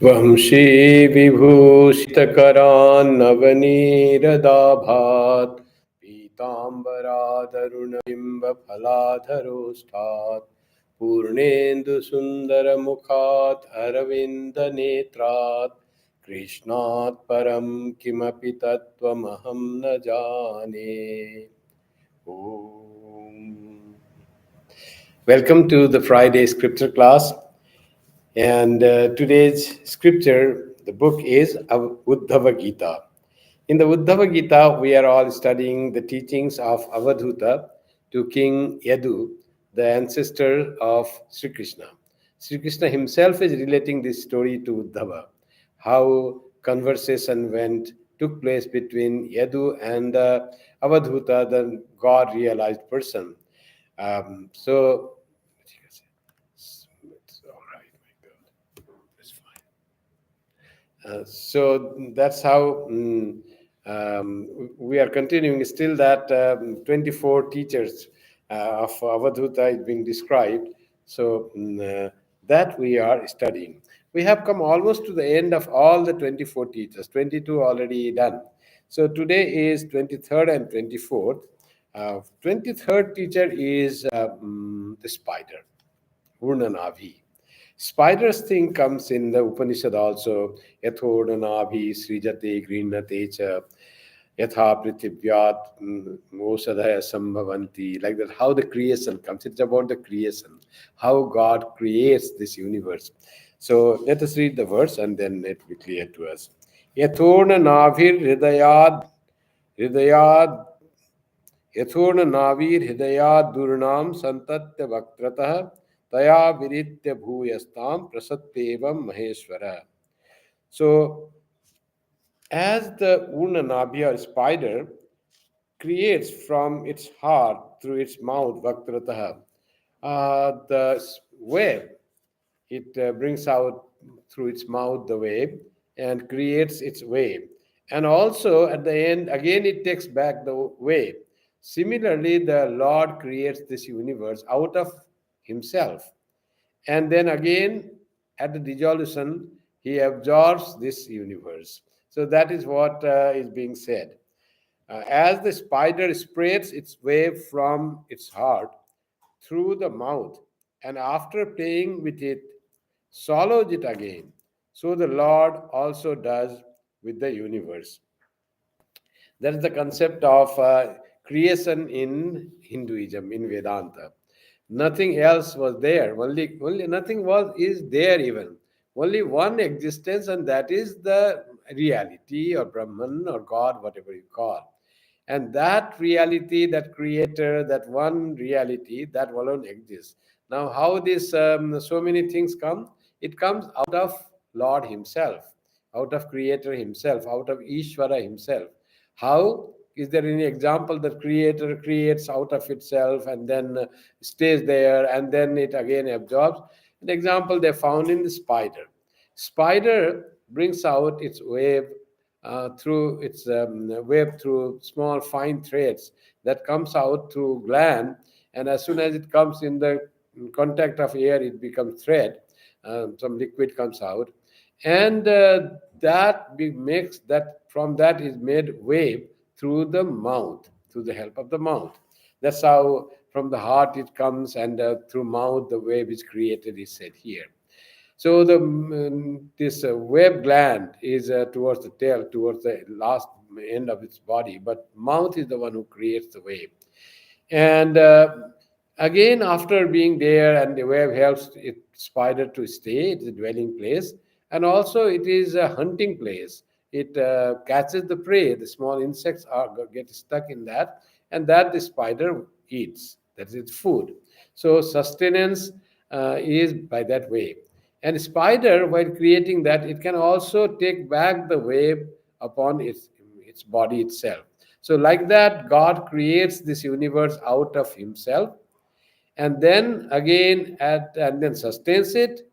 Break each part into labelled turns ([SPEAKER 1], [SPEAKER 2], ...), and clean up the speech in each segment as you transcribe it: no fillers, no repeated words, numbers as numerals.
[SPEAKER 1] वंशी विभूषितकरान्नवनीरदाभात् पीताम्बरादरुणबिम्बफलाधरोष्ठात् पूर्णेन्दुसुन्दरमुखात् अरविन्दनेत्रात् कृष्णात् परं किमपि तत्त्वमहं न जाने. Om. Welcome to the Friday scripture class. And today's scripture, the book is Uddhava Gita. In the Uddhava Gita, we are all studying the teachings of Avadhuta to King Yadu, the ancestor of Sri Krishna. Sri Krishna himself is relating this story to Uddhava, how conversation took place between Yadu and Avadhuta, the God realized person. So, it's all right, my God. It's fine. So that's how we are continuing. Still, that 24 teachers of Avadhuta is being described. So that we are studying. We have come almost to the end of all the 24 teachers. 22 already done. So today is 23rd and 24th. 23rd teacher is the spider, Urnanavi. Spider's thing comes in the Upanishad also. Yathodanaabhi srijate grinate cha yatha prithivyat mosadhaya sambhavanti. Like that, how the creation comes. It's about the creation, how God creates this universe. So let us read the verse and then it will be clear to us. Yathornanabhir hridayad यथोर्णनावीर्हृदयाद्दूर्णां सन्तत्य वक्त्रतः तया विरित्य भूयस्तां प्रसत्येवं Maheshwar. So, as the Urnanabhi or spider creates from its heart through its mouth, Vaktrataha, the web, it brings out through its mouth the wave and creates its wave. And also at the end, again, it takes back the wave. Similarly, the Lord creates this universe out of himself. And then again, at the dissolution, he absorbs this universe. So that is what is being said. As the spider spreads its web from its heart through the mouth, and after playing with it, swallows it again. So the Lord also does with the universe. That is the concept of creation in Hinduism, in Vedanta. Nothing else was there. Only nothing was is there even. Only one existence, and that is the reality or Brahman or God, whatever you call. And that reality, that creator, that one reality, that alone exists. Now, how this so many things come? It comes out of Lord Himself, out of Creator Himself, out of Ishvara Himself. How? Is there any example that Creator creates out of itself and then stays there and then it again absorbs? An example they found in the spider. Spider brings out its web through its web through small fine threads that comes out through gland, and as soon as it comes in the contact of air, it becomes thread. Some liquid comes out, and makes that from that is made wave through the mouth, through the help of the mouth. That's how from the heart it comes, and through mouth the wave is created. Is said here. So the this web gland is towards the tail, towards the last end of its body, but mouth is the one who creates the wave. And again, after being there, and the web helps it spider to stay. It's a dwelling place, and also it is a hunting place. It catches the prey. The small insects get stuck in that, and that the spider eats. That's its food. So sustenance is by that way. And spider, while creating that, it can also take back the web upon its body itself. So, like that, God creates this universe out of Himself, and then again and then sustains it,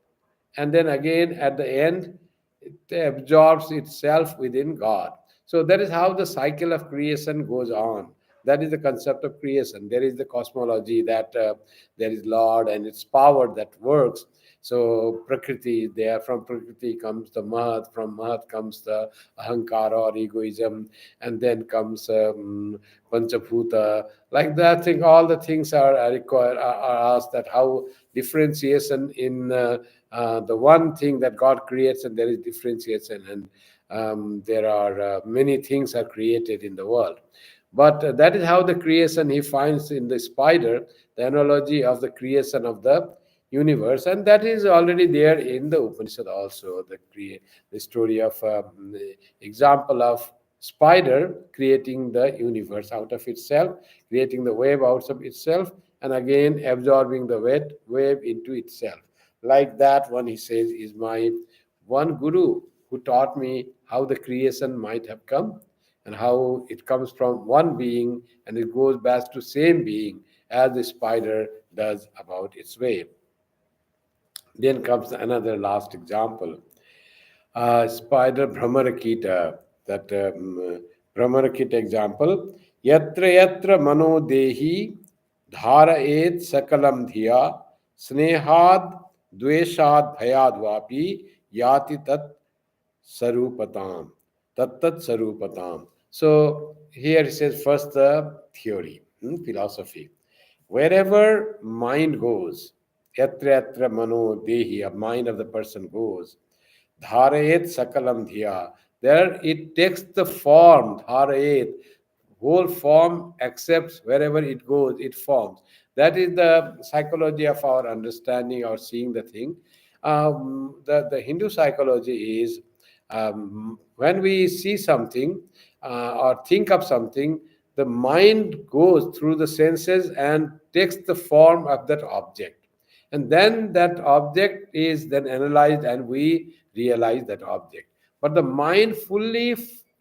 [SPEAKER 1] and then again at the end, it absorbs itself within God. So that is how the cycle of creation goes on. That is the concept of creation. There is the cosmology that there is Lord and its power that works. So Prakriti is there. From Prakriti comes the Mahat. From Mahat comes the Ahankara or egoism, and then comes Panchabhuta. Like that thing, all the things are required are asked that how differentiation in the one thing that God creates, and there is differentiation, and there are many things are created in the world. But that is how the creation he finds in the spider, the analogy of the creation of the universe, and that is already there in the Upanishad also. The story of the example of spider creating the universe out of itself, creating the web out of itself, and again absorbing the web into itself. Like that one, he says, is my one guru who taught me how the creation might have come and how it comes from one being and it goes back to same being as the spider does about its web. Then comes another last example. Spider Brahmarakita, that Brahmarakita example. Yatra yatra mano dehi dharayet sakalam dhiya snehad dveshad bhayad vapi yati tat sarupatam. Tattat sarupatam. So here it says first the theory, philosophy. Wherever mind goes, yatra yatra mano dehi, a mind of the person goes, dharayet sakalam dhiya. There it takes the form, dharayet, whole form accepts wherever it goes, it forms. That is the psychology of our understanding or seeing the thing. The Hindu psychology is when we see something or think of something, the mind goes through the senses and takes the form of that object, and then that object is then analyzed and we realize that object. But the mind fully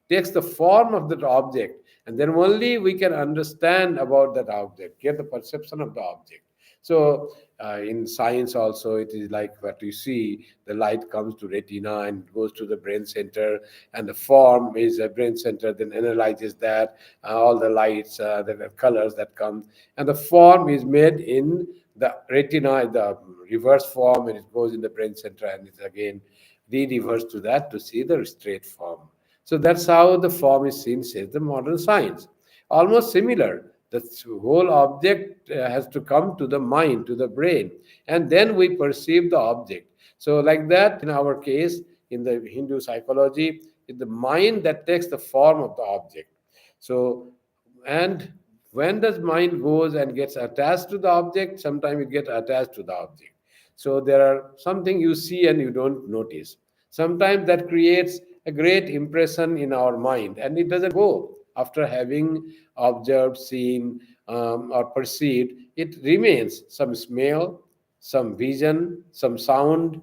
[SPEAKER 1] takes the form of that object, and then only we can understand about that object, get the perception of the object. So in science also it is like what you see, the light comes to retina and goes to the brain center, and the form is a brain center then analyzes that, all the lights, the colors that come, and the form is made in the retina, the reverse form, and it goes in the brain center and it's again re-reverse to that to see the straight form. So that's how the form is seen, says the modern science. Almost similar. The whole object has to come to the mind, to the brain, and then we perceive the object. So, like that, in our case, in the Hindu psychology, it's the mind that takes the form of the object. So, and when the mind goes and gets attached to the object, sometimes it gets attached to the object. So there are something you see and you don't notice. Sometimes that creates a great impression in our mind and it doesn't go after having observed, seen, or perceived. It remains some smell, some vision, some sound,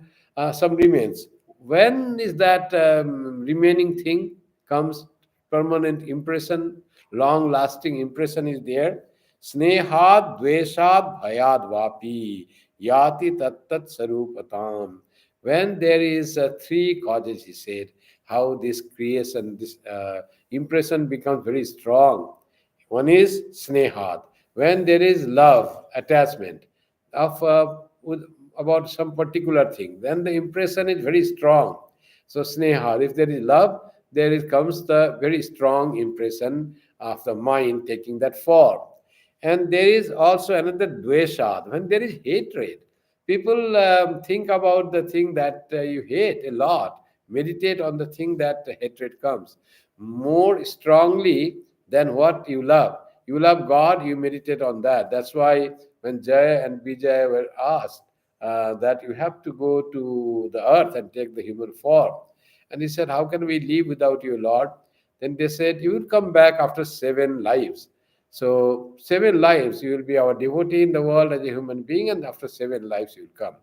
[SPEAKER 1] some remains. When is that remaining thing comes? Permanent impression, long lasting impression is there. Snehad dveshad bhayad vapi yati tattat sarupatam. When there is three causes, he said, how this creation, this impression becomes very strong. One is snehad, when there is love, attachment of about some particular thing, then the impression is very strong. So sneha, if there is love, there is, comes the very strong impression of the mind taking that form. And there is also another dveshad, when there is hatred. People think about the thing that you hate a lot, meditate on the thing that hatred comes more strongly than what you love. You love God, you meditate on that. That's why when Jaya and Vijay were asked that you have to go to the earth and take the human form. And he said, how can we live without you, Lord? Then they said, you will come back after 7 lives. So 7 lives, you will be our devotee in the world as a human being, and after 7 lives you will come.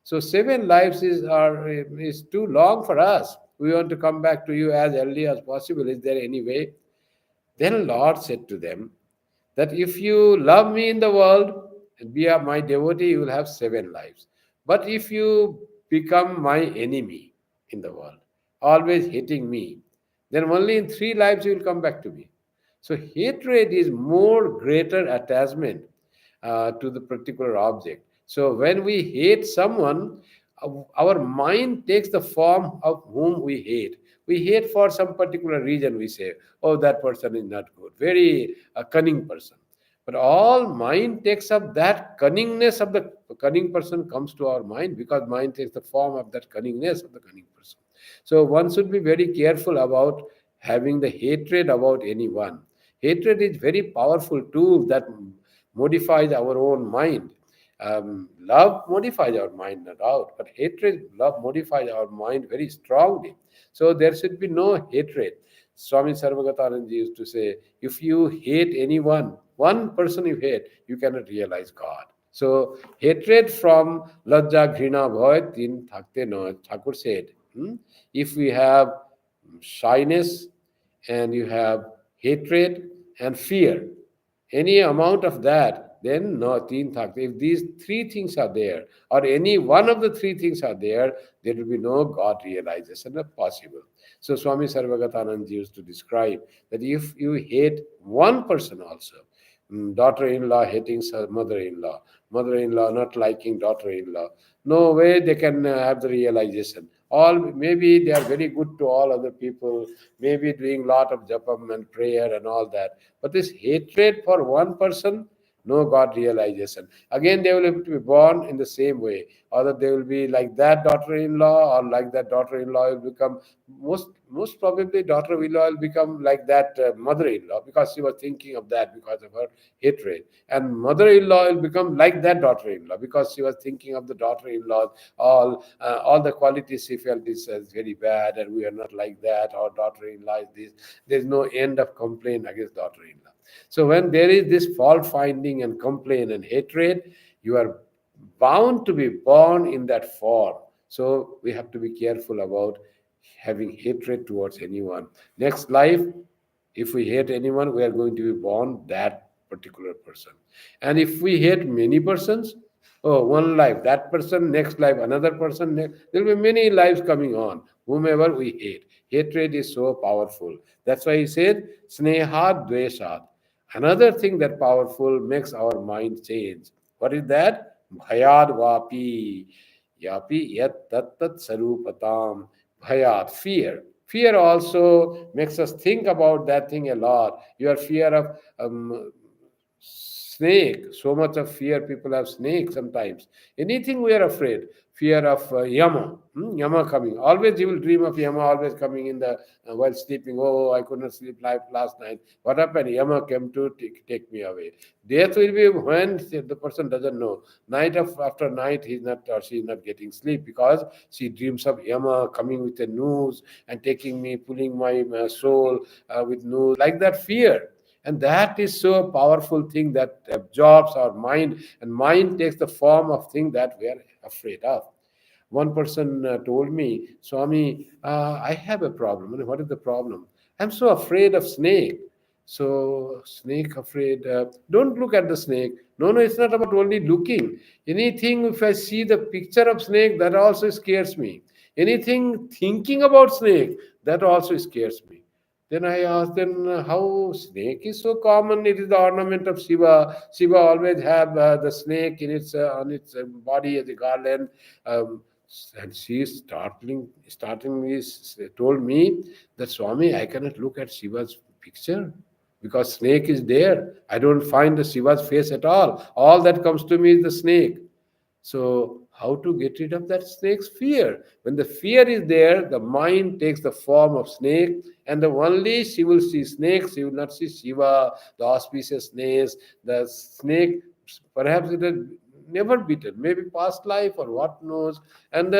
[SPEAKER 1] So 7 lives is too long for us. We want to come back to you as early as possible. Is there any way? Then Lord said to them that if you love me in the world and be my devotee, you will have 7 lives. But if you become my enemy in the world, always hating me, then only in 3 lives you will come back to me. So hatred is more greater attachment to the particular object. So when we hate someone, our mind takes the form of whom we hate. We hate for some particular reason. We say, oh, that person is not good, very cunning person. But all mind takes up that cunningness of the cunning person comes to our mind, because mind takes the form of that cunningness of the cunning person. So one should be very careful about having the hatred about anyone. Hatred is very powerful tool that modifies our own mind. Love modifies our mind, no doubt, but hatred, love modifies our mind very strongly. So there should be no hatred. Swami Sarvagatanand used to say, if you hate anyone, one person you hate, you cannot realize God. So hatred from lajja, ghrina, bhoy, tin thakte no. Thakur said, if we have shyness and you have hatred and fear, any amount of that, then no teen thakte. If these three things are there, or any one of the three things are there, there will be no God realization possible. So Swami Sarvagatanand used to describe that if you hate one person also, daughter-in-law hating mother-in-law, mother-in-law not liking daughter-in-law, no way they can have the realization. All maybe they are very good to all other people, maybe doing lot of japam and prayer and all that, but this hatred for one person, no God realization. Again, they will have to be born in the same way. Either they will be like that daughter-in-law, or like that daughter-in-law will become most probably daughter-in-law will become like that mother-in-law, because she was thinking of that because of her hatred. And mother-in-law will become like that daughter-in-law because she was thinking of the daughter-in-law. All the qualities she felt is very bad, and we are not like that. Our daughter-in-law is this. There is no end of complaint against daughter-in-law. So when there is this fault finding and complaint and hatred, you are bound to be born in that form. So we have to be careful about having hatred towards anyone. Next life, if we hate anyone, we are going to be born that particular person. And if we hate many persons, oh, one life, that person, next life, another person, there will be many lives coming on, whomever we hate. Hatred is so powerful. That's why he said, Snehat Dveshat. Another thing that powerful makes our mind change. What is that? Bhayad Vapi. Yapi Yat Tat Tat Sarupatam. Bhayat, fear. Fear also makes us think about that thing a lot. Your fear of snake, so much of fear, people have snake sometimes. Anything we are afraid. Fear of Yama, Yama coming. Always you will dream of Yama always coming in the while sleeping. Oh, I could not sleep last night. What happened? Yama came to take me away. Death will be when the person doesn't know. Night after night, he's not or she's not getting sleep because she dreams of Yama coming with a noose and taking me, pulling my soul with noose, like that fear. And that is so powerful thing that absorbs our mind, and mind takes the form of thing that we are afraid of. One person told me, Swami, I have a problem. And what is the problem? I'm so afraid of snake. So snake afraid. Don't look at the snake. No, no, it's not about only looking. Anything, if I see the picture of snake, that also scares me. Anything thinking about snake, that also scares me. Then I asked them how snake is so common. It is the ornament of Shiva. Shiva always have the snake in its on its body as a garland. Um, and she startlingly told me that Swami, I cannot look at Shiva's picture because snake is there. I don't find the Shiva's face at all. All that comes to me is the snake. So, how to get rid of that snake's fear? When the fear is there, the mind takes the form of snake, and the only she will see snakes, she will not see Shiva, the auspicious snakes, the snake, perhaps it has never bitten, maybe past life or what knows, and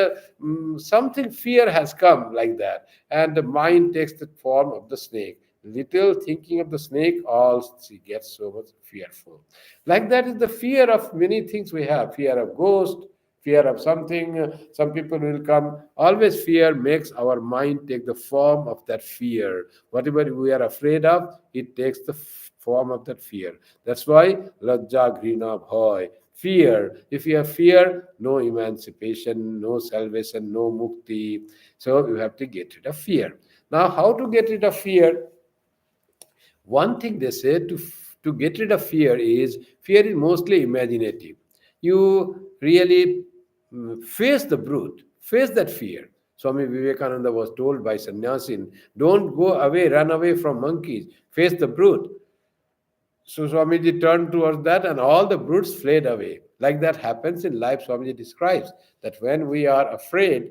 [SPEAKER 1] something fear has come like that, and the mind takes the form of the snake. Little thinking of the snake, all she gets so much fearful. Like that is the fear of many things we have. Fear of ghost, fear of something. Some people will come. Always fear makes our mind take the form of that fear. Whatever we are afraid of, it takes the form of that fear. That's why lajja, grina, bhoy. Fear. If you have fear, no emancipation, no salvation, no mukti. So you have to get rid of fear. Now, how to get rid of fear? One thing they say to get rid of fear is mostly imaginative. You really face the brute, face that fear. Swami Vivekananda was told by sannyasin, don't go away, run away from monkeys, face the brute. So Swamiji turned towards that and all the brutes fled away. Like that happens in life, Swamiji describes that when we are afraid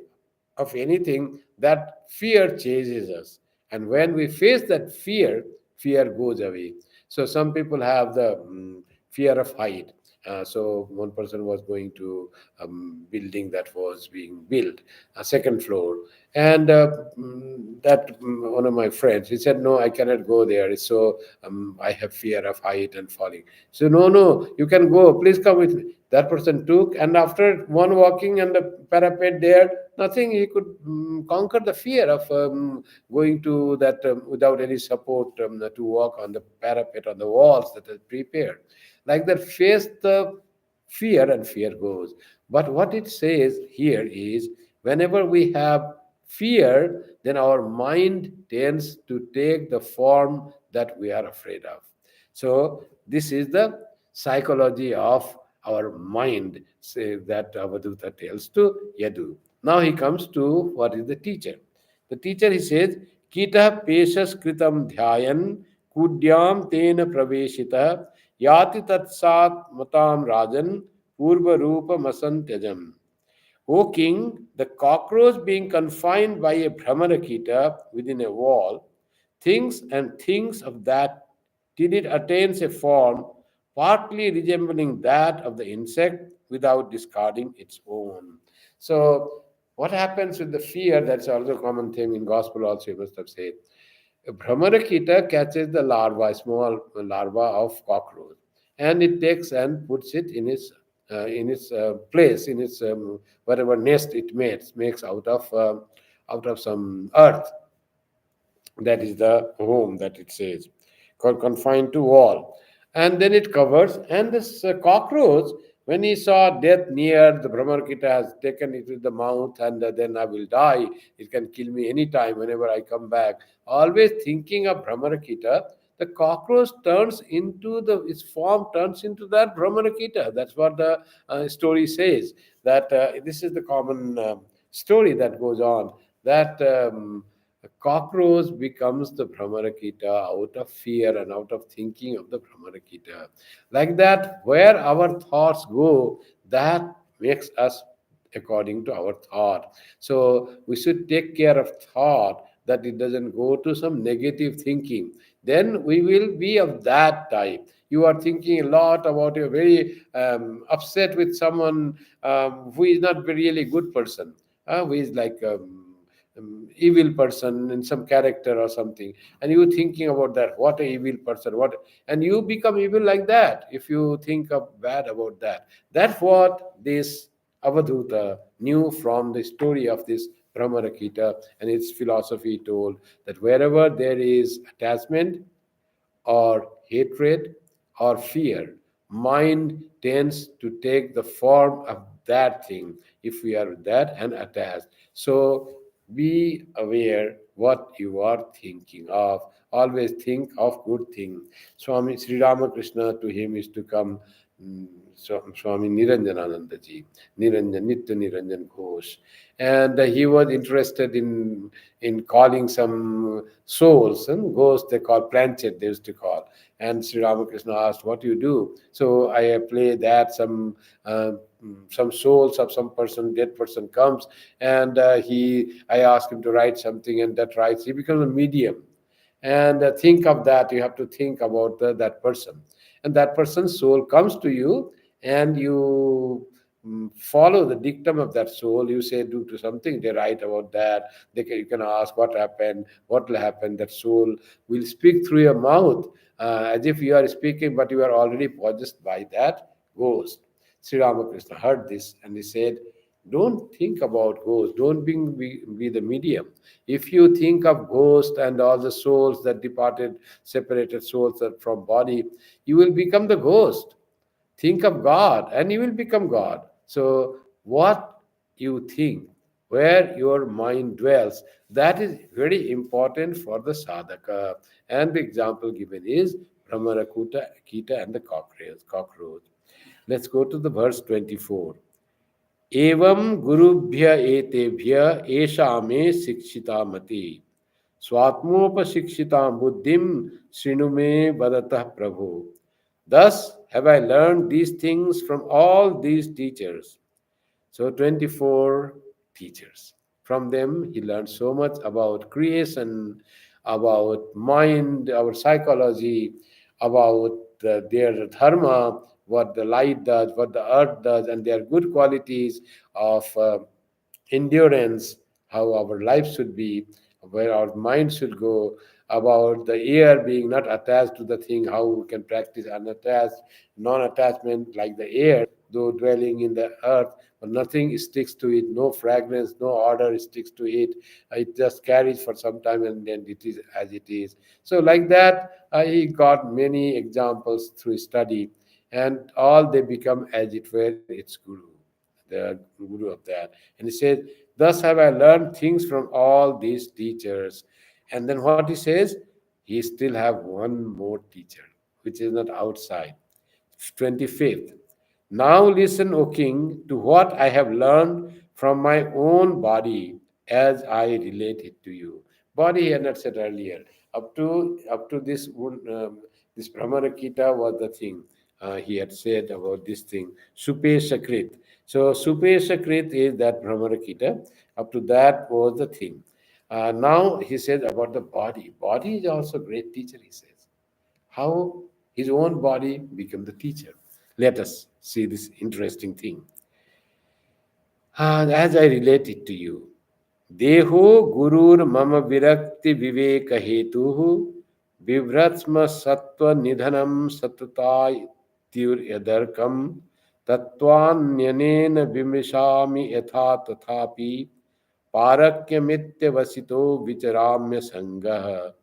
[SPEAKER 1] of anything, that fear chases us. And when we face that fear, fear goes away. So some people have the fear of height. So one person was going to a building that was being built, a second floor, and one of my friends, he said, "No, I cannot go there. So I have fear of height and falling." So no, no, you can go. Please come with me. That person took, and after one walking and the parapet there, nothing. He could conquer the fear of going to that without any support to walk on the parapet on the walls that are prepared. Like that, face the fear and fear goes. But what it says here is whenever we have fear, then our mind tends to take the form that we are afraid of. So, this is the psychology of our mind, say that Avadhuta tells to Yadu. Now he comes to what is the teacher. The teacher, he says, Kita Peshas Kritam Dhyayan Kudyam Tena Praveshita Yati Tatsat Matam Rajan Purva Rupa Masantyajam. O king, the cockroach being confined by a Brahmarakita within a wall, thinks of that till it attains a form partly resembling that of the insect without discarding its own. So, what happens with the fear? That's also a common theme in gospel. Also, you must have said. A Brahmarakita catches the larva, a small larva of cockroach, and it takes and puts it in its place, in its whatever nest it makes out of some earth. That is the home that it says, confined to wall. And then it covers, and this cockroach, when he saw death near, the Brahmarkita has taken it with the mouth, and then I will die. It can kill me anytime whenever I come back. Always thinking of Brahmarakita, the cockroach turns into its form turns into that Brahmarakita. That's what the story says. That this is the common story that goes on. That the cockroach becomes the Brahmarakita out of fear and out of thinking of the Brahmarakita. Like that, where our thoughts go, that makes us according to our thought. So we should take care of thought that it doesn't go to some negative thinking. Then we will be of that type. You are thinking a lot about, you're very upset with someone who is not a really good person, who is like evil person in some character or something, and you thinking about that, what a evil person, what, and you become evil like that if you think of bad about that. That's what this Avadhuta knew from the story of this Brahmarakita, and its philosophy told that wherever there is attachment or hatred or fear, mind tends to take the form of that thing if we are with that and attached. So be aware what you are thinking of. Always think of good thing. Swami Sri Ramakrishna, to him is to come Swami Niranjanananda ji, Nitya Niranjan Ghosh. And he was interested in calling some souls, and ghosts they call planchet, they used to call. And Sri Ramakrishna asked, "What do you do?" So I play that some souls of some person, dead person comes, and I ask him to write something, and that writes. He becomes a medium, and think of that. You have to think about that person, and that person's soul comes to you, and you follow the dictum of that soul. You say do to something, they write about that. You can ask what happened, what will happen. That soul will speak through your mouth as if you are speaking, but you are already possessed by that ghost. Sri Ramakrishna heard this, and he said, don't think about ghosts, don't be the medium. If you think of ghost and all the souls that departed, separated souls that from body, you will become the ghost. Think of God and you will become God. So, what you think, where your mind dwells, that is very important for the sadhaka. And the example given is Brahmarakuta, Kita, and the cockroach. Let's go to the verse 24. एवं गुरुभ्य एतेभ्य एषा मे शिक्षिता मति स्वात्मोपशिक्षिता बुद्धिम शृणु मे वदतः प्रभो. Thus have I learned these things from all these teachers. So 24 teachers. From them, he learned so much about creation, about mind, our psychology, about their dharma, what the light does, what the earth does, and their good qualities of endurance, how our life should be, where our mind should go, about the air being not attached to the thing, how we can practice unattached, non attachment like the air, though dwelling in the earth, but nothing sticks to it, no fragrance, no odor sticks to it. It just carries for some time and then it is as it is. So, like that, he got many examples through study, and all they become as it were its guru, the guru of that. And he says, thus have I learned things from all these teachers. And then what he says, he still have one more teacher, which is not outside. 25th. Now listen, O king, to what I have learned from my own body as I relate it to you. Body he had not said earlier. Up to this Brahmarakita was the thing he had said about this thing. Supeshakrit. So Supeshakrit is that Brahmarakita. Up to that was the thing. Now he says about the body. Body is also a great teacher, he says. How his own body became the teacher. Let us see this interesting thing. As I relate it to you, Deho Gurur Mama Virakti Viveka Hetuhu Vivratsma Sattva Nidhanam Satatai Tir Yadarkam Tattvanyanena Vimishami Yatha Tathapi Parakyamittya Vasito Vicharamya Sangaha.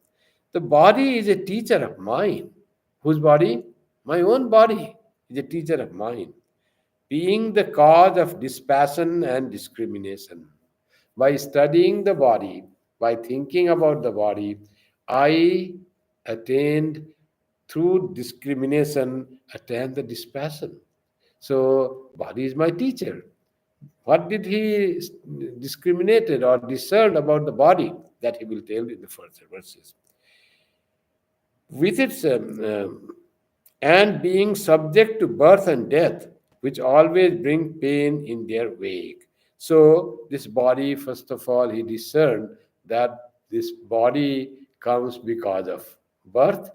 [SPEAKER 1] The body is a teacher of mine. Whose body? My own body is a teacher of mine, being the cause of dispassion and discrimination. By studying the body, by thinking about the body, I attained through discrimination, attained the dispassion. So, body is my teacher. What did he discriminated or discern about the body? That he will tell in the further verses. With its and being subject to birth and death, which always bring pain in their wake. So, this body, first of all, he discerned that this body comes because of birth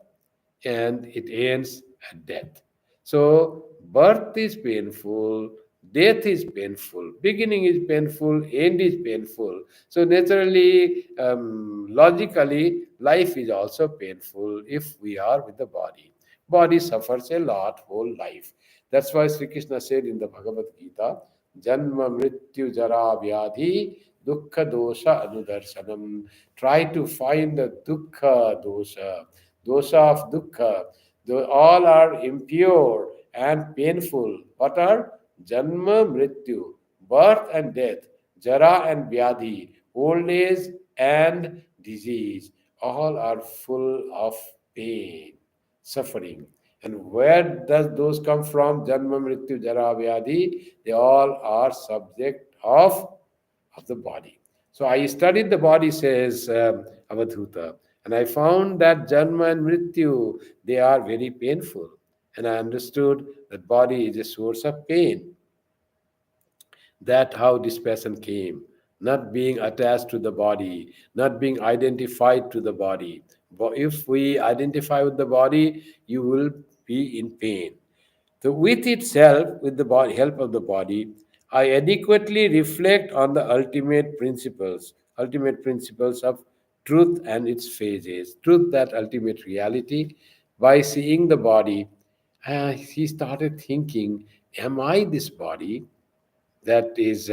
[SPEAKER 1] and it ends at death. So, birth is painful, death is painful, beginning is painful, end is painful. So, naturally, logically, life is also painful if we are with the body. Body suffers a lot whole life. That's why Sri Krishna said in the Bhagavad Gita, Janma Mrityu Jara Vyadhi Dukkha Dosha Anudarsanam. Try to find the Dukkha Dosha, dosha of Dukkha. All are impure and painful. What are? Janma Mrityu, birth and death, Jara and Vyadhi, old age and disease. All are full of pain, suffering. And where does those come from? Janma, Mrityu, Jara, Vyadhi. They all are subject of the body. So I studied the body, says Avadhuta, and I found that Janma and Mrityu, they are very painful. And I understood that body is a source of pain. That how this person came, not being attached to the body, not being identified to the body. But if we identify with the body, you will be in pain. So with itself, with the body, help of the body, I adequately reflect on the ultimate principles of truth and its phases, truth, that ultimate reality. By seeing the body, he started thinking, am I this body that is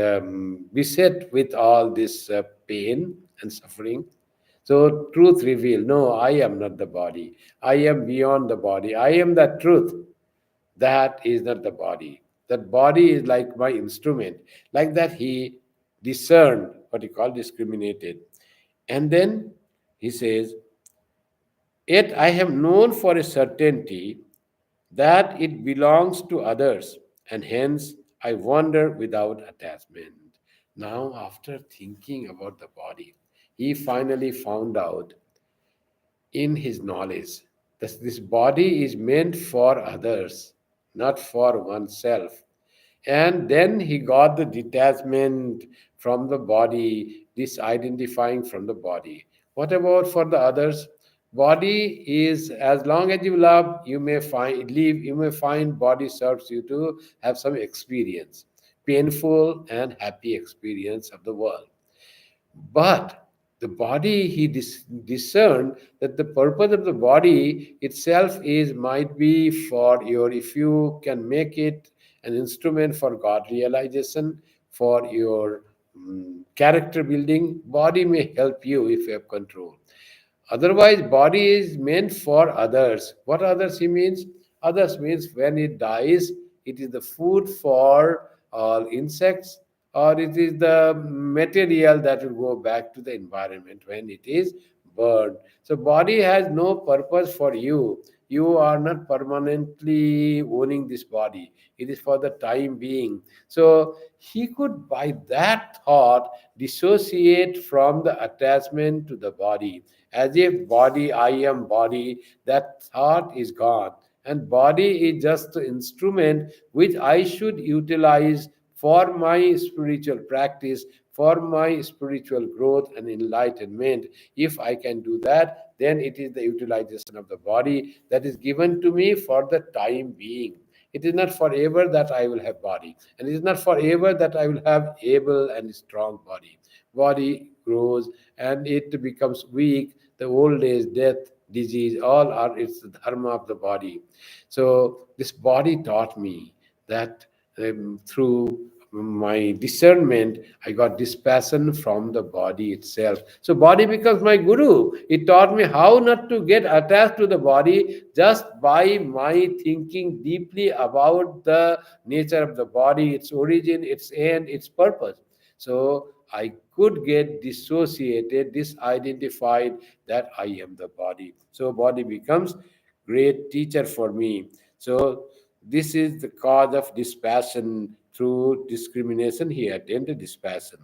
[SPEAKER 1] beset with all this pain and suffering? So truth revealed, no, I am not the body. I am beyond the body. I am the truth. That is not the body. That body is like my instrument. Like that, he discerned what he called discriminated. And then he says, yet I have known for a certainty that it belongs to others, and hence I wander without attachment. Now, after thinking about the body, he finally found out in his knowledge that this body is meant for others, not for oneself. And then he got the detachment from the body, disidentifying from the body. What about for the others? Body is, as long as you love, you may find leave, you may find body serves you to have some experience, painful and happy experience of the world. But the body, he discerned that the purpose of the body itself is might be for your, if you can make it an instrument for God realization, for your character building, body may help you if you have control. Otherwise, body is meant for others. What others he means? Others means when it dies, it is the food for all insects, or it is the material that will go back to the environment when it is burned. So body has no purpose for you. You are not permanently owning this body. It is for the time being. So he could, by that thought, dissociate from the attachment to the body, as if body, I am body, that thought is gone. And body is just the instrument which I should utilize for my spiritual practice, for my spiritual growth and enlightenment. If I can do that, then it is the utilization of the body that is given to me for the time being. It is not forever that I will have body, and it is not forever that I will have able and strong body. Body grows and it becomes weak. The old age, death, disease, all are it's the dharma of the body. So this body taught me that through my discernment, I got dispassion from the body itself. So body becomes my guru. It taught me how not to get attached to the body just by my thinking deeply about the nature of the body, its origin, its end, its purpose. So I could get dissociated, disidentified that I am the body. So body becomes great teacher for me. So this is the cause of dispassion. Through discrimination, he attained dispassion.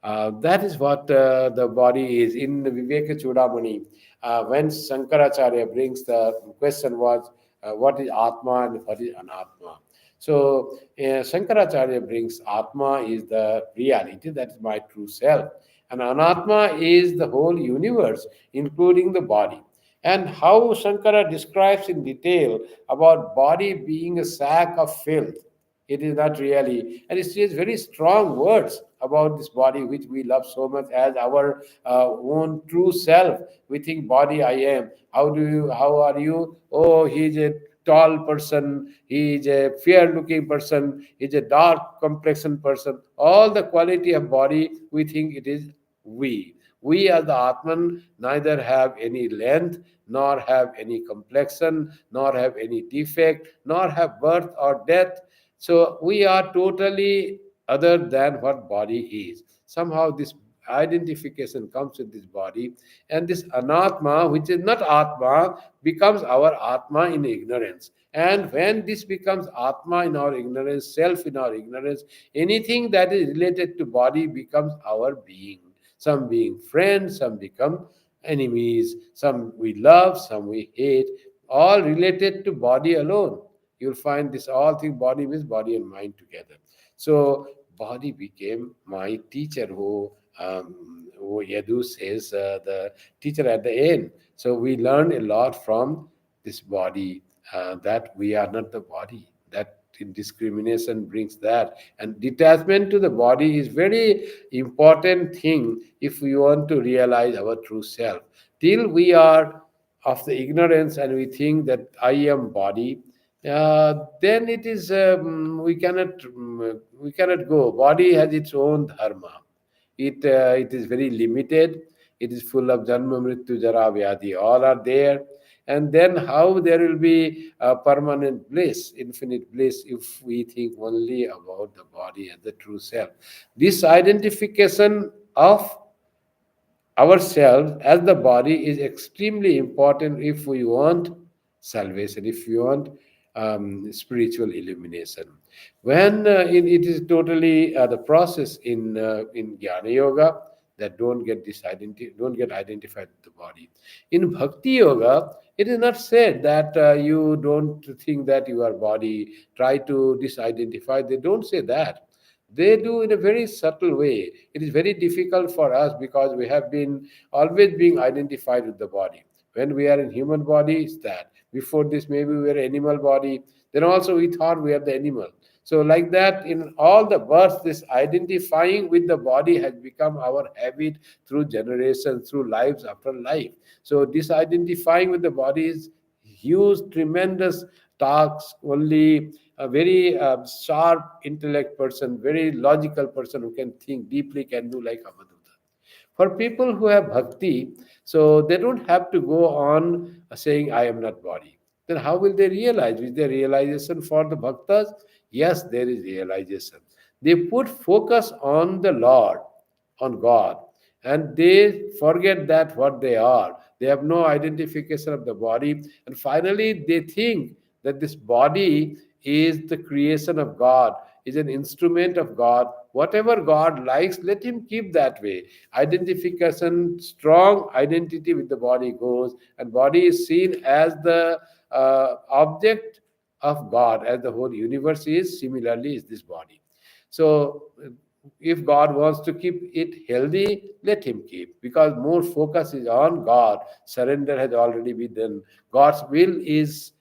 [SPEAKER 1] That is what the body is. In Viveka Chudamani, when Shankaracharya brings the question was, what is Atma and what is Anatma? So Shankaracharya brings Atma is the reality, that is my true self. And Anatma is the whole universe, including the body. And how Shankara describes in detail about body being a sack of filth. It is not really. And it says very strong words about this body, which we love so much as our own true self. We think body I am. How are you? Oh, he's a tall person, he is a fair looking person, he's a dark complexion person. All the quality of body, we think it is we. We as the Atman neither have any length, nor have any complexion, nor have any defect, nor have birth or death. So we are totally other than what body is. Somehow this identification comes with this body, and this anatma, which is not atma, becomes our atma in ignorance. And when this becomes atma in our ignorance, self in our ignorance, anything that is related to body becomes our being. Some being friends, some become enemies, some we love, some we hate, all related to body alone. You'll find this all thing, body means body and mind together. So body became my teacher, who Yadu says the teacher at the end. So we learn a lot from this body, that we are not the body. That discrimination brings that, and detachment to the body is very important thing if we want to realize our true self. Till we are of the ignorance and we think that I am body, then it is we cannot go. Body has its own dharma. It is very limited. It is full of janma, mrityu, jara, vyadhi. All are there. And then how there will be permanent bliss, infinite bliss, if we think only about the body as the true self. This identification of ourselves as the body is extremely important if we want salvation, if we want spiritual illumination. When it is totally the process in Jnana Yoga that don't get identified with the body. In Bhakti Yoga, it is not said that you don't think that you are body, try to disidentify. They don't say that. They do in a very subtle way. It is very difficult for us because we have been always being identified with the body. When we are in human body, it's that. Before this, maybe we were animal body. Then also we thought we are the animal. So like that, in all the births, this identifying with the body has become our habit through generations, through lives after life. So disidentifying with the body is huge, tremendous tasks. Only a very sharp intellect person, very logical person who can think deeply can do like Avadhuta. For people who have bhakti, so they don't have to go on saying, I am not body. Then how will they realize? Is there realization for the bhaktas? Yes, there is realization. They put focus on the Lord, on God, and they forget that what they are. They have no identification of the body. And finally, they think that this body is the creation of God, is an instrument of God. Whatever God likes, let him keep that way. Identification, strong identity with the body goes, and body is seen as the object of God, as the whole universe is. Similarly, is this body. So, if God wants to keep it healthy, let him keep, because more focus is on God. Surrender has already been done. God's will is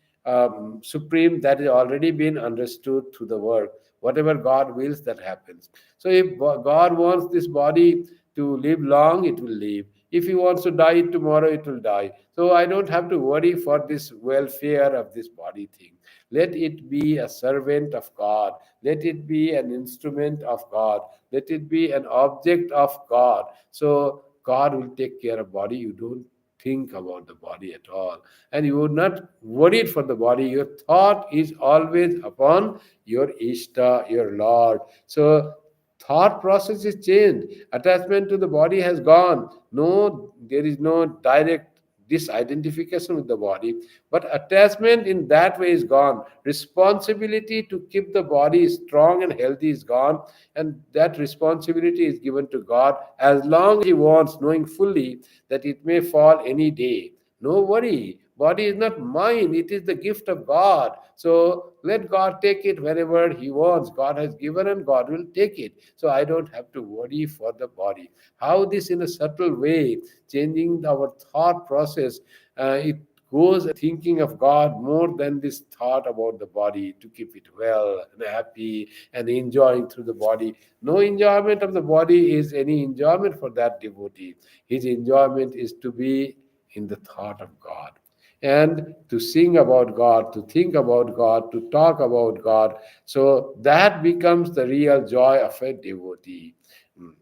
[SPEAKER 1] supreme, that has already been understood through the work. Whatever God wills, that happens. So if God wants this body to live long, it will live. If he wants to die tomorrow, it will die. So I don't have to worry for this welfare of this body thing. Let it be a servant of God. Let it be an instrument of God. Let it be an object of God. So God will take care of body. You don't think about the body at all, and you would not worry for the body. Your thought is always upon your Ishta, your Lord. So thought process is changed. Attachment to the body has gone. No, there is no direct disidentification with the body, but attachment in that way is gone. Responsibility to keep the body strong and healthy is gone, and that responsibility is given to God as long as he wants, knowing fully that it may fall any day. No worry. Body is not mine, it is the gift of God. So let God take it whenever he wants. God has given and God will take it. So I don't have to worry for the body. How this in a subtle way, changing our thought process, it goes thinking of God more than this thought about the body to keep it well and happy and enjoying through the body. No enjoyment of the body is any enjoyment for that devotee. His enjoyment is to be in the thought of God and to sing about God, to think about God, to talk about God. So that becomes the real joy of a devotee. Mm.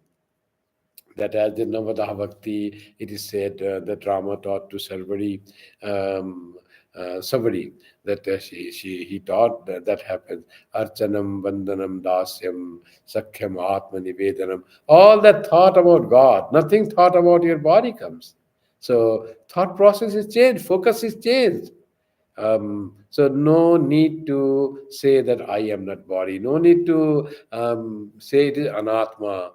[SPEAKER 1] That as the Navadaha Bhakti, it is said that Rama taught to Savari, that he taught that happens. Archanam, Vandanam, Dasyam, Sakhyam, Atma Nivedanam. All that thought about God, nothing thought about your body comes. So thought process is changed, focus is changed. So no need to say that I am not body. No need to say it is anatma.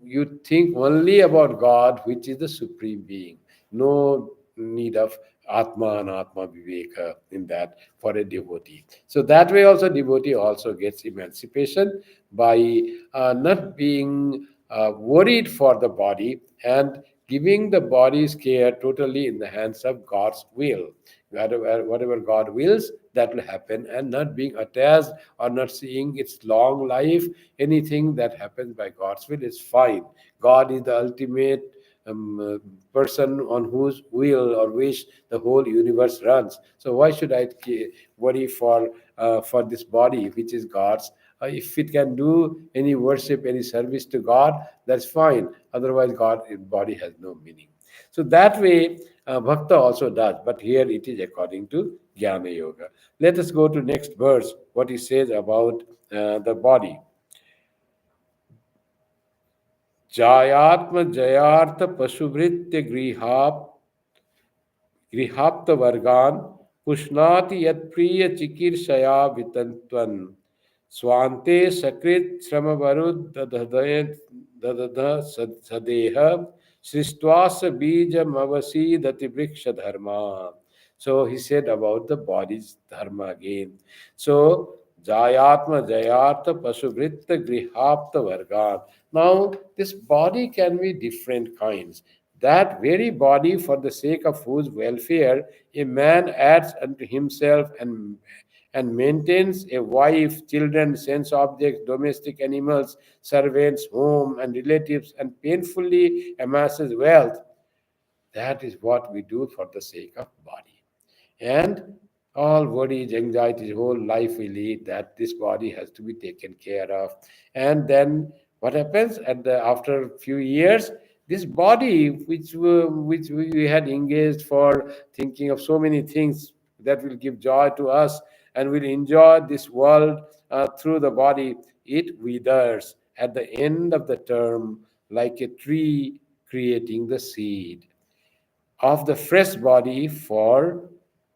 [SPEAKER 1] You think only about God, which is the supreme being. No need of atma and atma viveka in that for a devotee. So that way also devotee also gets emancipation by not being worried for the body and giving the body's care totally in the hands of God's will. Whatever God wills, that will happen, and not being attached or not seeing its long life. Anything that happens by God's will is fine. God is the ultimate um, person on whose will or wish the whole universe runs. So why should I worry for this body, which is God's? If it can do any worship, any service to God, that's fine. Otherwise, God body has no meaning. So that way, Bhakta also does, but here it is according to Jnana Yoga. Let us go to next verse, what he says about the body. Jayatma Jayartha Pasubhritya Grihapta Vargan पुष्णाति यत्प्रिय चिकीर्षया वितन्त्वन् स्वान्ते सकृत श्रमवरुदधदध सदेह सृष्ट्वास बीजमवसीदति वृक्ष धर्मा. So he said about the body's dharma again. So Jayatma Jayartha Pasuvritta Grihapta Vargan. Now this body can be different kinds. That very body, for the sake of whose welfare a man adds unto himself and maintains a wife, children, sense objects, domestic animals, servants, home, and relatives, and painfully amasses wealth. That is what we do for the sake of body. And all worries, anxieties, whole life we lead, that this body has to be taken care of. And then what happens after a few years? This body, which we had engaged for thinking of so many things that will give joy to us and will enjoy this world through the body, it withers at the end of the term like a tree creating the seed of the fresh body for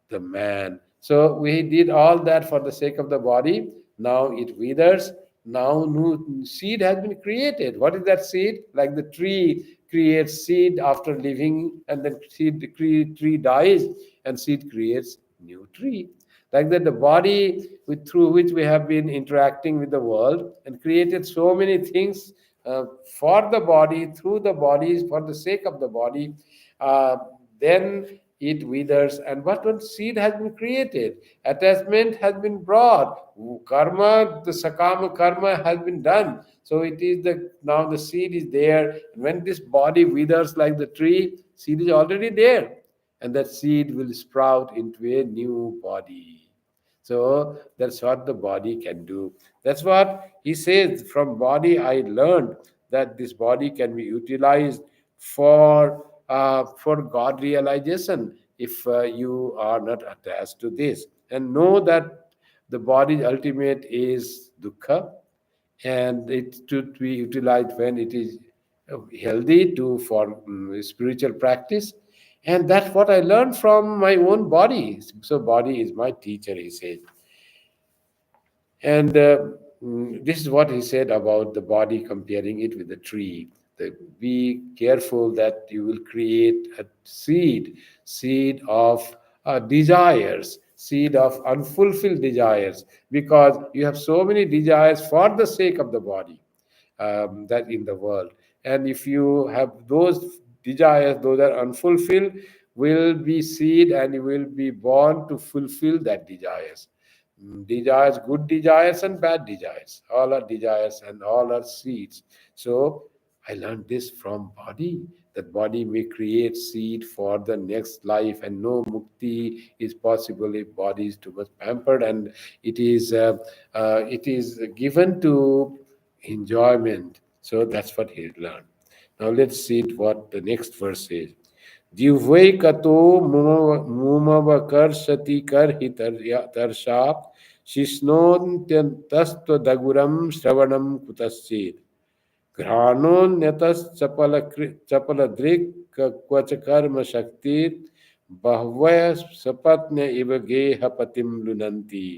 [SPEAKER 1] the man. So we did all that for the sake of the body. Now it withers. Now new seed has been created. What is that seed? Like the tree creates seed after living, and then tree dies, and seed creates new tree. Like that, the body through which we have been interacting with the world and created so many things for the body, through the bodies, for the sake of the body, uh, then it withers. And what one seed has been created, attachment has been brought, karma, the sakama karma has been done. So it is the now the seed is there. When this body withers like the tree, seed is already there, and that seed will sprout into a new body. So that's what the body can do. That's what he says. From body, I learned that this body can be utilized for God realization if you are not attached to this. And know that the body's ultimate is dukkha, and it should be utilized when it is healthy to for spiritual practice. And that's what I learned from my own body. So body is my teacher, he says. And this is what he said about the body, comparing it with the tree. Be careful that you will create a seed of desires, seed of unfulfilled desires, because you have so many desires for the sake of the body that in the world. And if you have those desires, those are unfulfilled, will be seed, and you will be born to fulfill that desires. Desires, good desires and bad desires, all are desires and all are seeds. So I learned this from body, that body may create seed for the next life, and no mukti is possible if body is too much pampered, and it is given to enjoyment. So that's what he learned. Now let's see what the next verse says. जिह्वैकतो मुमवकर्षति कर्हितर्षा शिष्णोऽन्त्यन्तस्त्वदगुरं श्रवणं कुतश्चित् घ्राणोन्यतश्चपलदृक् क्वच कर्म शक्ति बहवः सपत्न इव गेहपतिं लुनन्ति.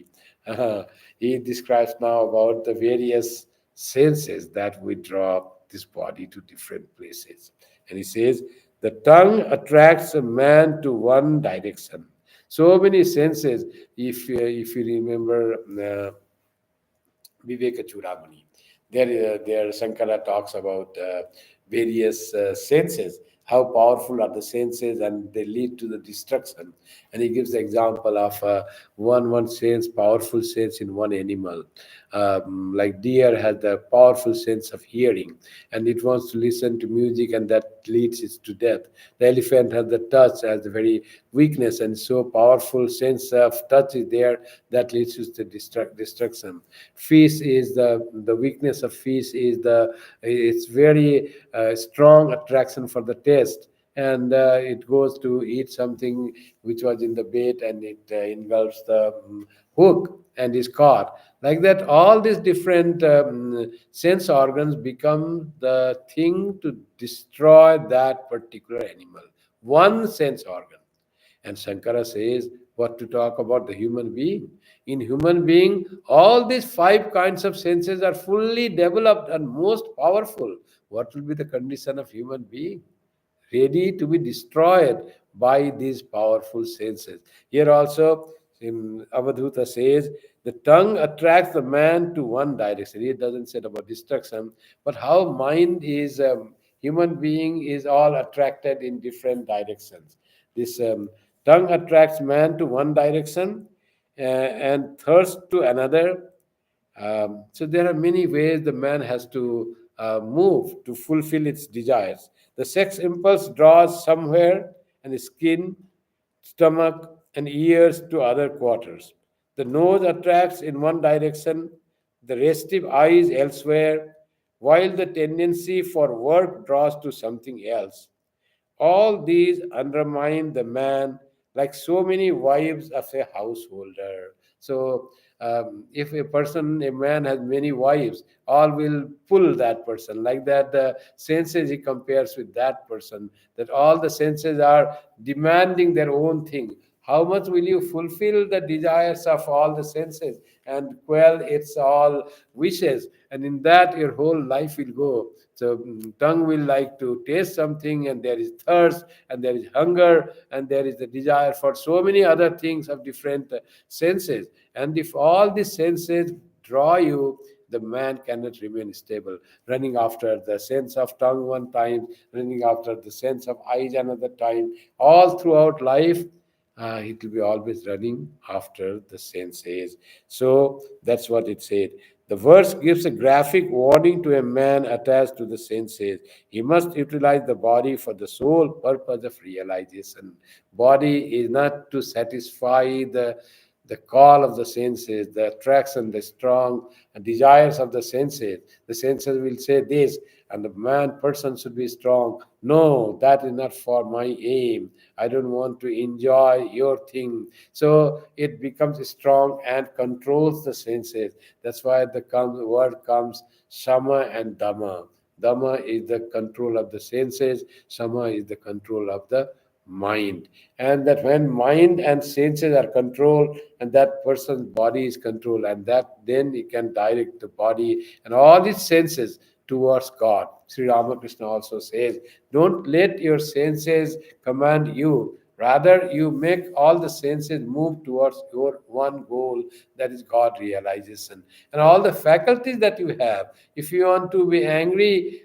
[SPEAKER 1] He describes now about the various senses that we draw this body to different places. And he says, the tongue attracts a man to one direction. So many senses. If you remember Viveka Chudamani, there Shankara talks about various senses, how powerful are the senses, and they lead to the destruction. And he gives the example of one sense, powerful sense in one animal. Like deer has the powerful sense of hearing, and it wants to listen to music, and that leads it to death. The elephant has the touch as the very weakness, and so powerful sense of touch is there that leads to the destruction. Fish is the weakness of fish is it's very strong attraction for the taste, and it goes to eat something which was in the bait, and it engulfs the hook and is caught. Like that, all these different sense organs become the thing to destroy that particular animal. One sense organ. And Shankara says, what to talk about the human being? In human being, all these five kinds of senses are fully developed and most powerful. What will be the condition of human being? Ready to be destroyed by these powerful senses. Here also, in Avadhuta says, the tongue attracts the man to one direction. It doesn't say about destruction, but how mind is, human being is all attracted in different directions. This tongue attracts man to one direction and thirst to another. So there are many ways the man has to move to fulfill its desires. The sex impulse draws somewhere, and the skin, stomach, and ears to other quarters. The nose attracts in one direction, the restive eyes elsewhere, while the tendency for work draws to something else. All these undermine the man like so many wives of a householder. So, if a man has many wives, all will pull that person. Like that, the senses he compares with that person, that all the senses are demanding their own thing. How much will you fulfill the desires of all the senses and quell its all wishes? And in that, your whole life will go. So, tongue will like to taste something, and there is thirst, and there is hunger, and there is the desire for so many other things of different senses. And if all these senses draw you, the man cannot remain stable. Running after the sense of tongue one time, running after the sense of eyes another time, all throughout life, it will be always running after the senses. So that's what it said. The verse gives a graphic warning to a man attached to the senses. He must utilize the body for the sole purpose of realization. Body is not to satisfy the call of the senses, the attraction, the strong desires of the senses. The senses will say this, and the person should be strong. No, that is not for my aim. I don't want to enjoy your thing. So it becomes strong and controls the senses. That's why the word comes Sama and Dhamma. Dhamma is the control of the senses, Sama is the control of the mind. And that when mind and senses are controlled, and that person's body is controlled, and that then he can direct the body and all its senses towards God. Sri Ramakrishna also says, don't let your senses command you. Rather, you make all the senses move towards your one goal, that is God realization. And all the faculties that you have, if you want to be angry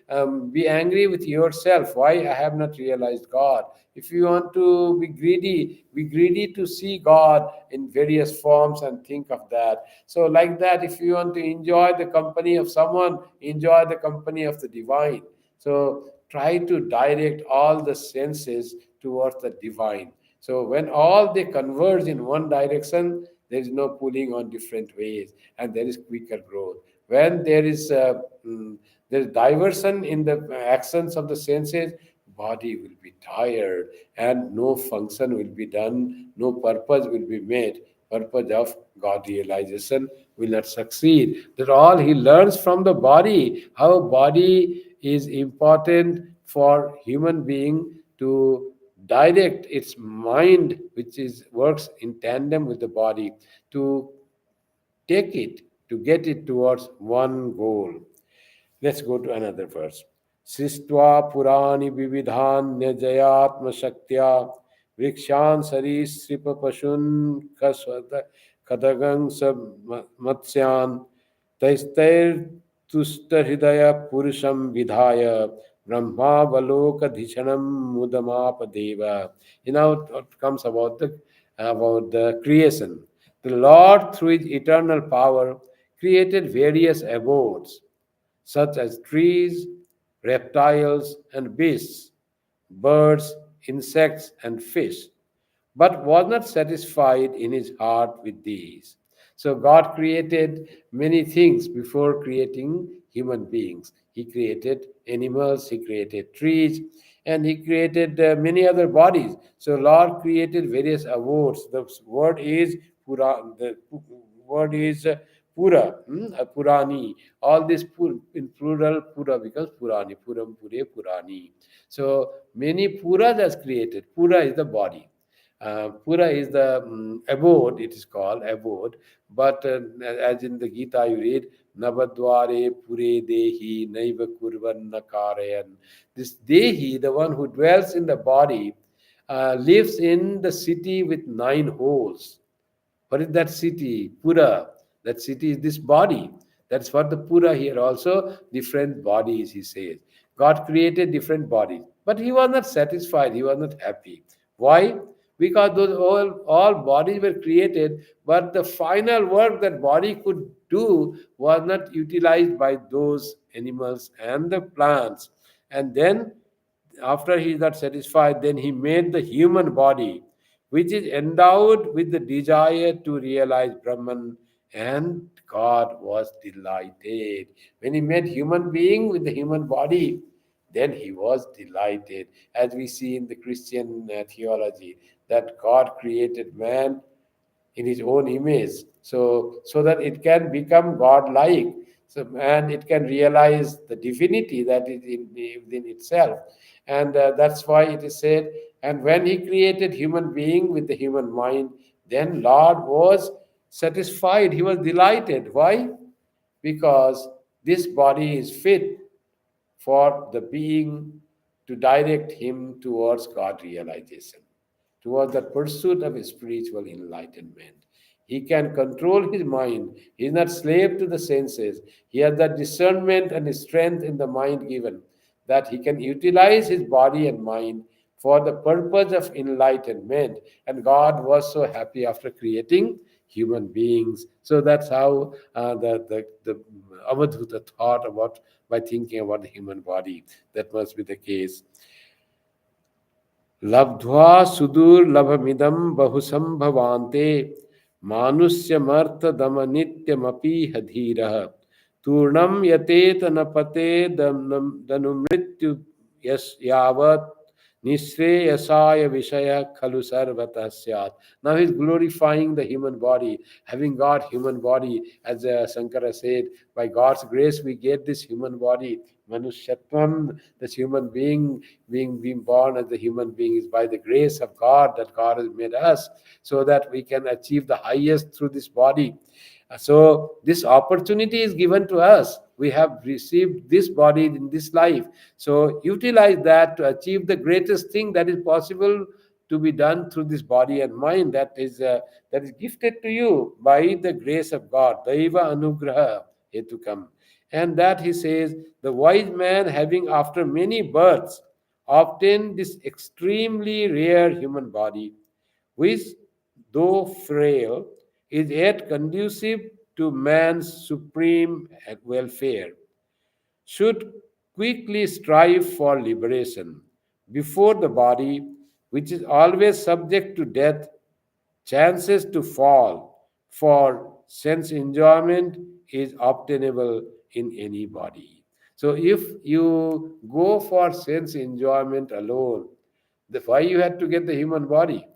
[SPEAKER 1] with yourself. Why I have not realized God? If you want to be greedy to see God in various forms and think of that. So, like that, if you want to enjoy the company of someone, enjoy the company of the divine. So, try to direct all the senses towards the divine. So, when all they converge in one direction, there is no pulling on different ways, and there is quicker growth. When there is diversion in the actions of the senses, body will be tired and no function will be done, no purpose will be made. Purpose of God realization will not succeed. That all he learns from the body, how body is important for human being to direct its mind, which is works in tandem with the body, to take it, to get it towards one goal. Let's go to another verse. Sistva purani vividhanya jayatma shaktya vrikshan sarisripa pashun kadagang matsyan taistair tusta hridaya purusham vidhaya brahma valoka dhishanam mudamapadeva. Now it comes about the creation. The Lord, through his eternal power, created various abodes such as trees, reptiles, and beasts, birds, insects, and fish, but was not satisfied in his heart with these. So God created many things before creating human beings. He created animals, he created trees, and he created many other bodies. So Lord created various awards. The word is pura. The word is pura, purani. All this in plural pura becomes purani. Puram pure purani. So many puras has created. Pura is the body. Pura is the abode, it is called abode. But as in the Gita you read, Navadware Pure Dehi Naiva Kurvan Nakarayan. This Dehi, the one who dwells in the body, lives in the city with 9 holes. What is that city? Pura. That city is this body. That's what the Pura here also, different bodies, he says. God created different bodies. But he was not satisfied, he was not happy. Why? Because those all bodies were created, but the final work that body could do was not utilized by those animals and the plants. And then after he got satisfied, then he made the human body, which is endowed with the desire to realize Brahman, and God was delighted. When he made human being with the human body, then he was delighted. As we see in the Christian theology, that God created man in his own image, so that it can become God-like, so, and it can realize the divinity that is within itself. And that's why it is said, and when he created human being with the human mind, then Lord was satisfied, he was delighted. Why? Because this body is fit for the being to direct him towards God realization, towards the pursuit of spiritual enlightenment. He can control his mind. He is not slave to the senses. He has that discernment and strength in the mind given that he can utilize his body and mind for the purpose of enlightenment. And God was so happy after creating human beings. So that's how the Avadhuta thought about by thinking about the human body. That must be the case. लब्ध्वा सुदुर्लभमिदं बहुसंभवान्ते मानुष्यमर्थदमनित्यमपीह धीरः तूर्णं यतेत न पतेदनुमृत्यु यावत् निःश्रेयसाय विषय खलु सर्वतः स्यात्. Now he's glorifying the human body, having got human body, as Shankara said, by God's grace we get this human body. Manushyatvam, this human being, being born as a human being, is by the grace of God that God has made us, so that we can achieve the highest through this body. So this opportunity is given to us. We have received this body in this life. So utilize that to achieve the greatest thing that is possible to be done through this body and mind that is gifted to you by the grace of God. Daiva anugraha hetukam. And that he says, the wise man, having after many births obtained this extremely rare human body, which, though frail, is yet conducive to man's supreme welfare, should quickly strive for liberation. Before the body, which is always subject to death, chances to fall, for sense enjoyment is obtainable in any body. So if you go for sense enjoyment alone, why you had to get the human body?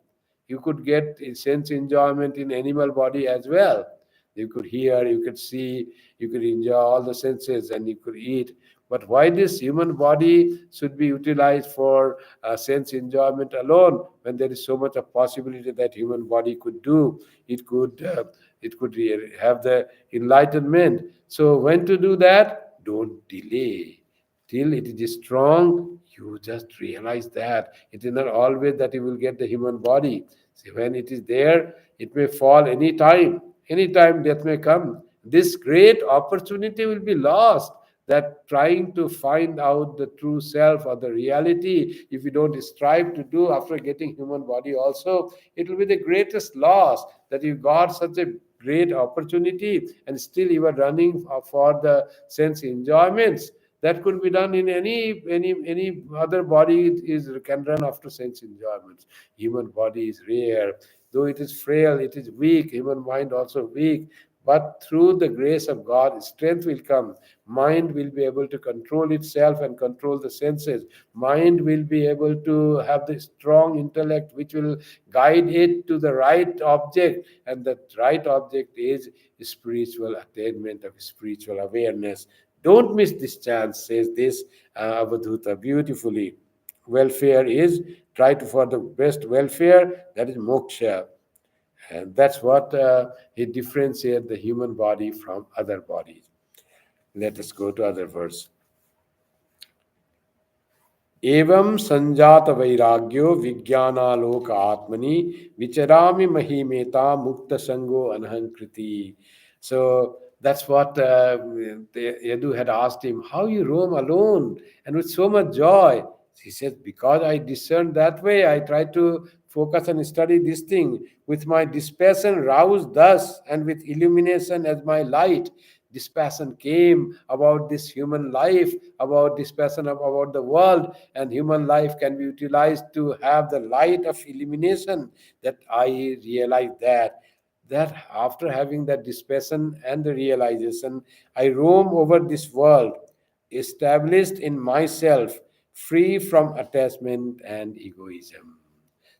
[SPEAKER 1] You could get sense enjoyment in animal body as well. You could hear, you could see, you could enjoy all the senses, and you could eat. But why this human body should be utilized for sense enjoyment alone, when there is so much of possibility that human body could do? It could have the enlightenment. So when to do that? Don't delay till it is strong. You just realize that it is not always that you will get the human body. See, when it is there, it may fall anytime. Anytime death may come. This great opportunity will be lost. That trying to find out the true self or the reality, if you don't strive to do after getting human body also, it will be the greatest loss, that you got such a great opportunity and still you are running for the sense enjoyments. That could be done in any other body. It is can run after sense enjoyments. Human body is rare, though it is frail, it is weak. Human mind also weak, but through the grace of God, strength will come. Mind will be able to control itself and control the senses. Mind will be able to have the strong intellect which will guide it to the right object, and that right object is spiritual attainment of spiritual awareness. Don't miss this chance, says this Avadhuta beautifully. welfare is, try to for the best welfare, that is moksha. And that's what he differentiates the human body from other bodies. Let us go to other verse. एवं संजात वैराग्यो विज्ञानालोक आत्मनि विचरामि महिमेता मुक्त संगो अनहंकृति. So that's what Yadu had asked him, how you roam alone and with so much joy. He says, because I discern that way, I try to focus and study this thing with my dispassion roused thus and with illumination as my light. This passion came about this human life, about this passion about the world, and human life can be utilized to have the light of illumination. That I realize that after having that passion and the realization, I roam over this world, established in myself, free from attachment and egoism.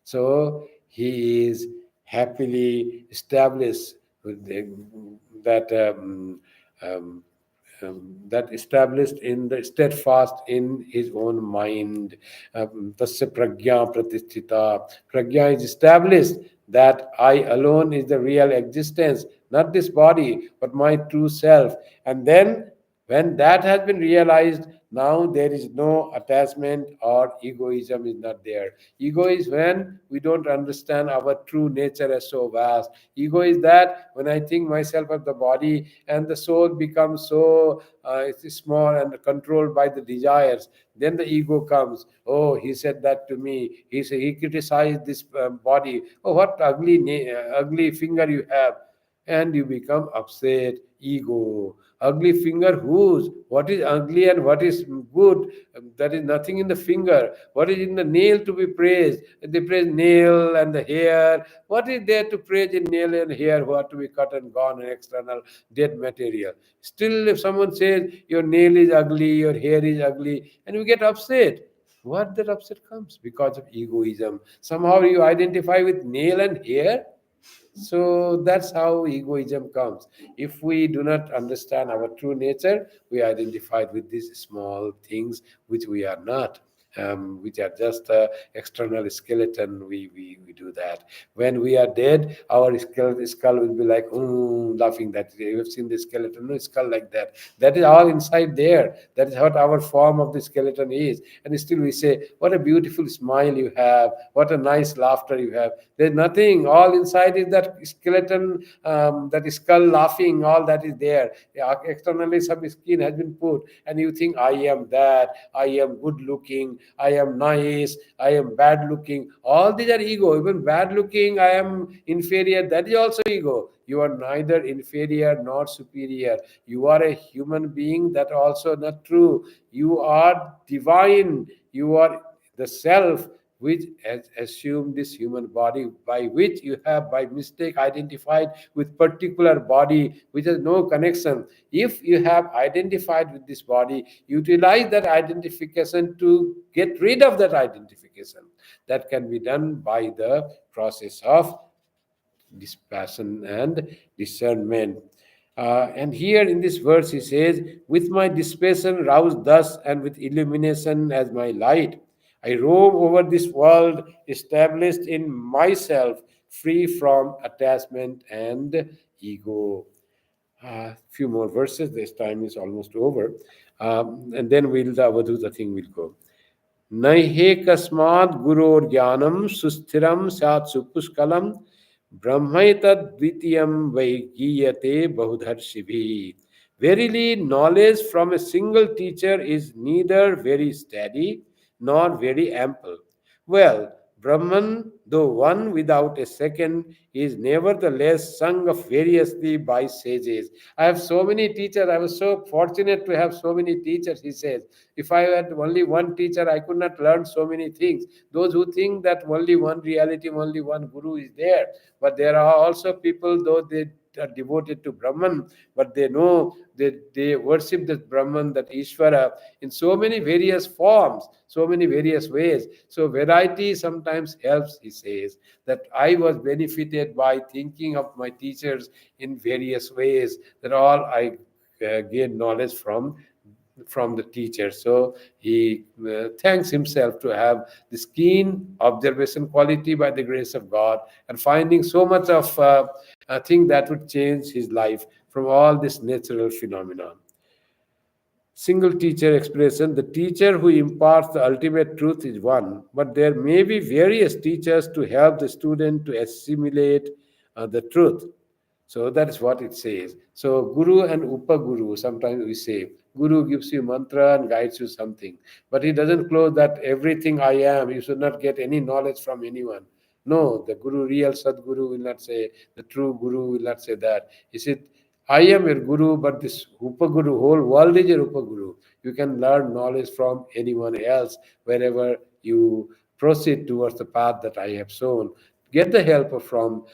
[SPEAKER 1] So he is happily established with that um, that established in the steadfast in his own mind. Tasya pragya pratisthita. Pragya is established that I alone is the real existence, not this body, but my true self. And then when that has been realized, now there is no attachment or egoism is not there. Ego is when we don't understand our true nature as so vast. Ego is that when I think myself of the body and the soul becomes so it's small and controlled by the desires, then the ego comes. Oh, he said that to me. He criticized this body. Oh, what ugly finger you have, and you become upset. Ego. Ugly finger whose? What is ugly and what is good? There is nothing in the finger. What is in the nail to be praised? They praise nail and the hair. What is there to praise in nail and hair who are to be cut and gone and external dead material? Still, if someone says your nail is ugly, your hair is ugly, and you get upset. What that upset comes? Because of egoism. Somehow you identify with nail and hair. So that's how egoism comes. If we do not understand our true nature, we are identified with these small things which we are not. Which are just external skeleton. We do that. When we are dead, our skull will be like, laughing that you have seen the skeleton, no skull like that. That is all inside there. That is what our form of the skeleton is. And still we say, what a beautiful smile you have, what a nice laughter you have. There's nothing. All inside is that skeleton, that skull laughing, all that is there. Yeah, externally some skin has been put, and you think, I am that, I am good looking, I am nice, I am bad looking. All these are ego. Even bad looking, I am inferior, that is also ego. You are neither inferior nor superior. You are a human being, that also not true. You are divine. You are the self which has assumed this human body, by which you have by mistake identified with particular body which has no connection. If you have identified with this body, utilize that identification to get rid of that identification. That can be done by the process of dispassion and discernment. And here in this verse he says, with my dispassion roused thus and with illumination as my light, I roam over this world established in myself, free from attachment and ego. Few more verses, this time is almost over. And then the Avadhuta thing will go. नैहे कस्मात् गुरोर् ज्ञानं सुस्थिरं स्यात् सुपुष्कलं ब्रह्मैतद्वितीयं वै गीयते बहुधर्षिभिः. Verily, knowledge from a single teacher is neither very steady nor very ample. Well, Brahman, though one without a second, is nevertheless sung of variously by sages. I have so many teachers. I was so fortunate to have so many teachers, he says. If I had only one teacher, I could not learn so many things. Those who think that only one reality, only one guru is there. But there are also people, though they are devoted to Brahman, but they know that they worship that Brahman, that Ishvara, in so many various forms, so many various ways. So variety sometimes helps, he says, that I was benefited by thinking of my teachers in various ways, that all I gain knowledge from from the teacher. So he thanks himself to have this keen observation quality by the grace of God, and finding so much of a thing that would change his life from all this natural phenomenon. Single teacher expression: the teacher who imparts the ultimate truth is one, but there may be various teachers to help the student to assimilate the truth. So that is what it says. So Guru and Upaguru, sometimes we say, Guru gives you mantra and guides you something, but he doesn't close that everything I am. You should not get any knowledge from anyone. No, the Guru, real Sadguru will not say, the true Guru will not say that. He said, I am your Guru, but this Upaguru, whole world is your Upaguru. You can learn knowledge from anyone else wherever you proceed towards the path that I have shown. Get the help from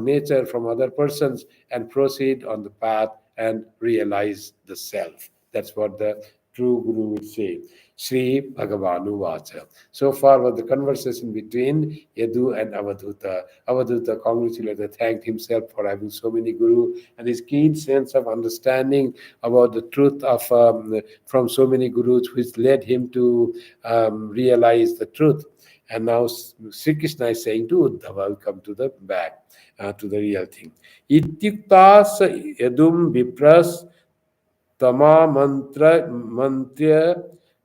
[SPEAKER 1] nature, from other persons, and proceed on the path and realize the self. That's what the true Guru will say. Sri Bhagavanu Vacha. So far was the conversation between Yadu and Avadhuta. Avadhuta congratulated, thanked himself for having so many guru, and his keen sense of understanding about the truth of from so many gurus, which led him to realize the truth. And now Sri Krishna is saying to Uddhava, will come to the back, to the real thing. Ityuktas yadum vipras tama mantra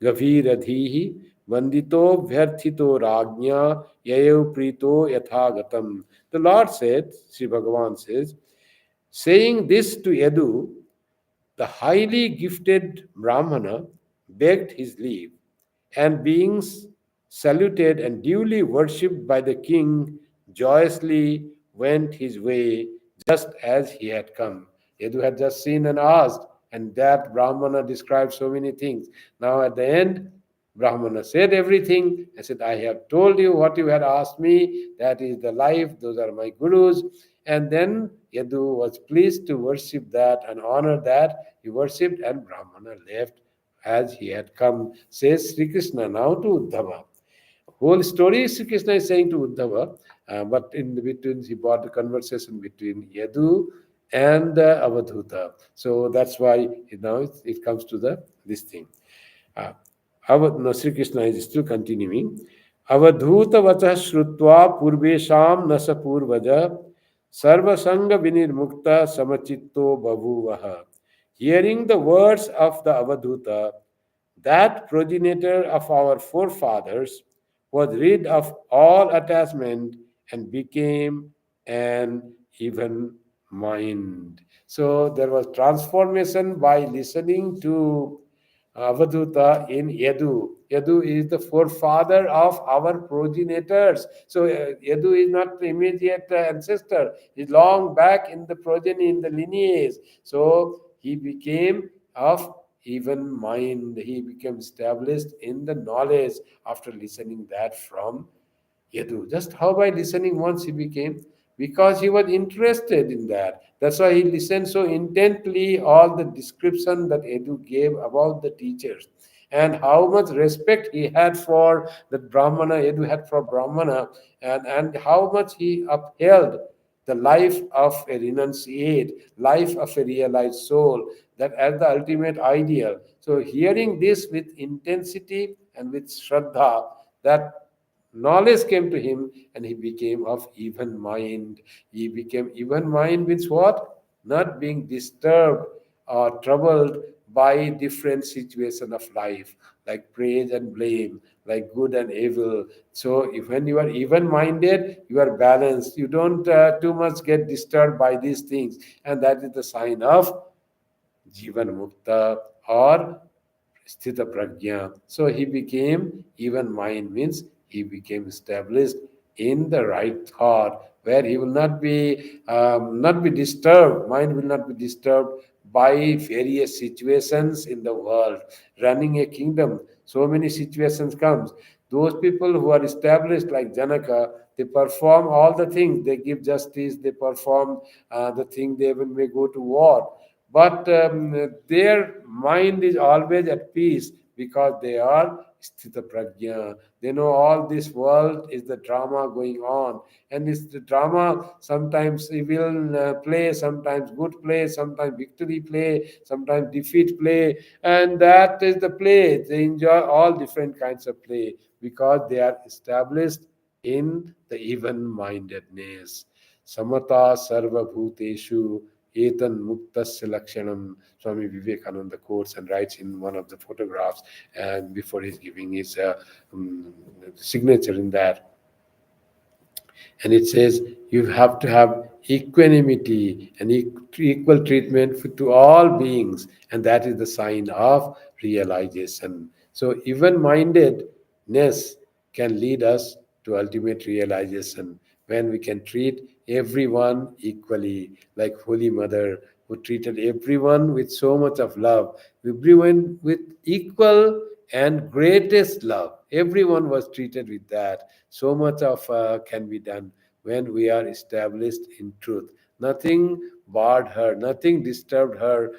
[SPEAKER 1] gaviradhihi vandito vyarthito ragnya yayo prito yathagatam. The Lord said, Sri Bhagavan says, saying this to Yadu, the highly gifted Brahmana begged his leave, and being saluted and duly worshipped by the king, joyously went his way just as he had come. Yadu had just seen and asked, and that Brahmana described so many things. Now at the end, Brahmana said everything. I said, I have told you what you had asked me. That is the life. Those are my gurus. And then Yadu was pleased to worship that and honor that. He worshipped, and Brahmana left as he had come, says Sri Krishna now to Uddhava. Whole story Sri Krishna is saying to Uddhava, but in the between he brought the conversation between Yadu and Avadhuta. So that's why it comes to this thing. Uh, no, Sri Krishna is still continuing. Avadhuta vachah shrutva purvesham nasa purvaja sarvasanga vinirmukta samachitto bhavuvaha. Hearing the words of the Avadhuta, that progenitor of our forefathers was rid of all attachment and became an even mind. So there was transformation by listening to Avadhuta in Yadu. Yadu is the forefather of our progenitors. So Yadu is not the immediate ancestor. He's long back in the progeny, in the lineage. So he became of even mind. He became established in the knowledge after listening that from Yadu. Just how by listening once he became? Because he was interested in that. That's why he listened so intently all the description that Yadu gave about the teachers, and how much respect he had for the Brahmana, Yadu had for Brahmana, and how much he upheld the life of a renunciate, life of a realized soul, that as the ultimate ideal. So hearing this with intensity and with Shraddha, that knowledge came to him, and he became of even mind. He became even mind means what? Not being disturbed or troubled by different situation of life, like praise and blame, like good and evil. So if when you are even minded, you are balanced. You don't too much get disturbed by these things, and that is the sign of Jivan Mukta or Sthita Prajna. So he became even mind means he became established in the right thought, where he will not be disturbed. Mind will not be disturbed by various situations in the world. Running a kingdom, so many situations comes. Those people who are established like Janaka, they perform all the things. They give justice. They perform the thing. They even may go to war, but their mind is always at peace because they are sthita prajna. They know all this world is the drama going on, and it's the drama. Sometimes evil play, sometimes good play, sometimes victory play, sometimes defeat play, and that is the play. They enjoy all different kinds of play because they are established in the even-mindedness. Samata sarva bhuteshu etan muktasya lakshanam. Swami Vivekananda quotes and writes in one of the photographs, and before he's giving his um, signature in that, and it says you have to have equanimity and equal treatment to all beings, and that is the sign of realization. So even mindedness can lead us to ultimate realization when we can treat everyone equally, like Holy Mother, who treated everyone with so much of love, everyone with equal and greatest love. Everyone was treated with that. So much of can be done when we are established in truth. Nothing barred her, nothing disturbed her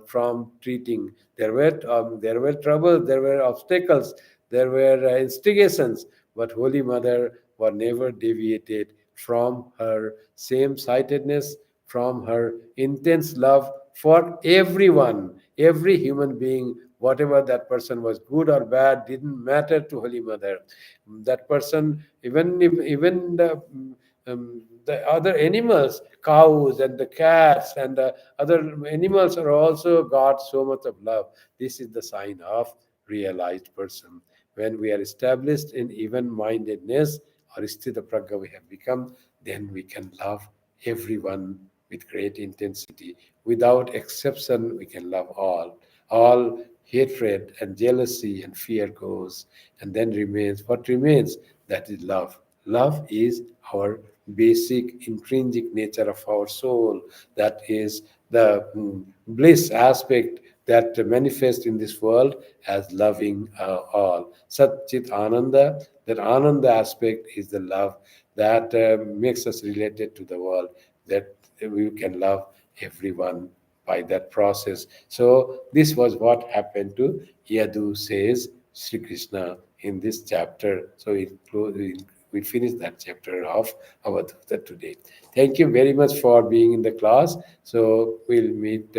[SPEAKER 1] from treating. There were troubles, there were obstacles, there were instigations, but Holy Mother was never deviated from her same-sightedness, from her intense love for everyone, every human being, whatever that person was, good or bad, didn't matter to Holy Mother. That person, even the other animals, cows and the cats and the other animals are also got so much of love. This is the sign of realized person. When we are established in even-mindedness or sthita pragya we have become, then we can love everyone with great intensity. Without exception, we can love all. All hatred and jealousy and fear goes, and then remains what remains, that is love. Love is our basic intrinsic nature of our soul. That is the bliss aspect that manifests in this world as loving all. Sat Chit Ananda, that Ananda aspect is the love that makes us related to the world, that we can love everyone by that process. So this was what happened to Yadu, says Sri Krishna in this chapter. So we finish that chapter of Avadhuta today. Thank you very much for being in the class. So we'll meet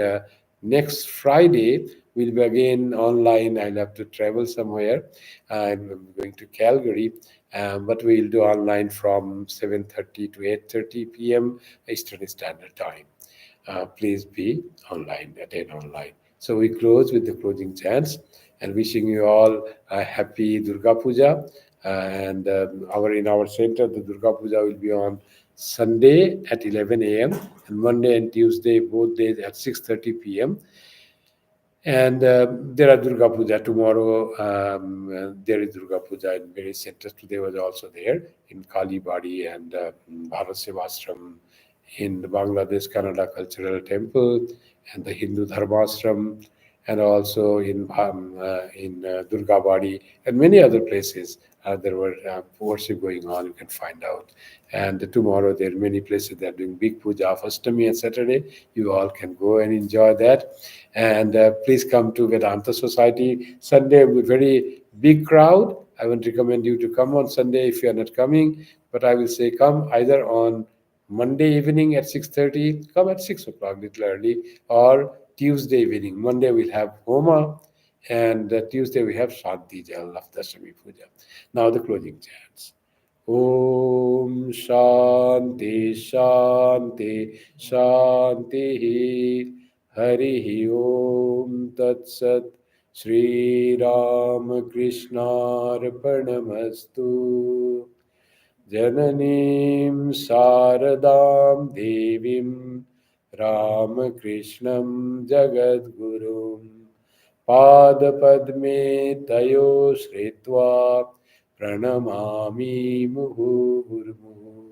[SPEAKER 1] next Friday. We'll be again online. I'll have to travel somewhere. I'm going to Calgary, but we'll do online from 7:30 to 8:30 p.m. Eastern Standard Time. Please be online, attend online. So we close with the closing chants and wishing you all a happy Durga Puja. And our in our center, the Durga Puja will be on Sunday at 11 a.m. and Monday and Tuesday, both days at 6:30 p.m. And there are Durga Puja tomorrow. There is Durga Puja in various centers. Today was also there in Kali Badi and Bharat Sevashram, in the Bangladesh Kannada Cultural Temple and the Hindu Dharmashram, and also in Durga Badi and many other places. There were worship going on. You can find out. And tomorrow there are many places that are doing big puja of Ashtami and Saturday. You all can go and enjoy that. And please come to Vedanta Society. Sunday will be very big crowd. I would recommend you to come on Sunday if you are not coming. But I will say come either on Monday evening at 6:30, come at 6 o'clock, little early, or Tuesday evening. Monday we'll have Homa, and Tuesday we have Shanti Jal of Dashami Puja. Now the closing chants. Om Shanti Shanti Shanti Hari Om Tat Sat Sri Ram Krishna Arpanamastu Jananiim Saradam Devim Ramakrishnan Jagadgurum Padapadme Tayo Sritva Pranamami Muhurmu.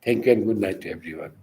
[SPEAKER 1] Thank you and good night to everyone.